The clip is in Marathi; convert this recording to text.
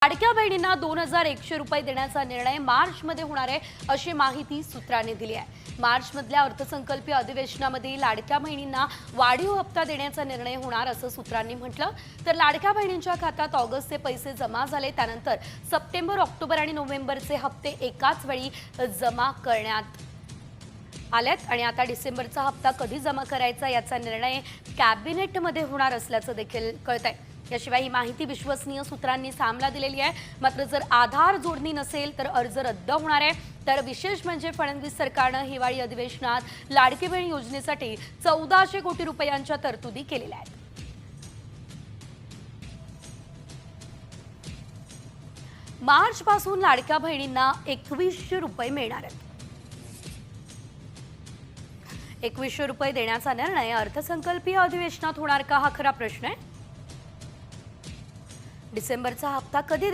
लाडक्या बहिणींना 2100 रुपये देण्याचा निर्णय मार्चमध्ये होणार आहे अशी माहिती सूत्रांनी दिली आहे। मार्चमधल्या अर्थसंकल्पीय अधिवेशनामध्ये लाडक्या बहिणींना वाढीव हप्ता देण्याचा निर्णय होणार असं सूत्रांनी म्हटलं। तर लाडक्या बहिणींच्या खात्यात ऑगस्टचे पैसे जमा झाले, त्यानंतर सप्टेंबर, ऑक्टोबर आणि नोव्हेंबरचे हप्ते एकाच वेळी जमा करण्यात आलेत आणि आता डिसेंबरचा हप्ता कधी जमा करायचा याचा निर्णय कॅबिनेटमध्ये होणार असल्याचं देखील कळतंय। याशिवाय ही माहिती विश्वसनीय सूत्रांनी सामला दिलेली आहे। मात्र जर आधार जोडणी नसेल तर अर्ज रद्द होणार आहे। तर विशेष म्हणजे फडणवीस सरकारनं हिवाळी अधिवेशनात लाडकी बहीण योजनेसाठी 1400 कोटी रुपयांच्या तरतुदी केलेल्या आहेत। मार्च पासून लाडक्या बहिणींना 2100 रुपये मिळणार आहेत। 2100 रुपये देण्याचा निर्णय अर्थसंकल्पीय अधिवेशनात होणार का, हा खरा प्रश्न आहे। डिसेंबरचा हप्ता कधी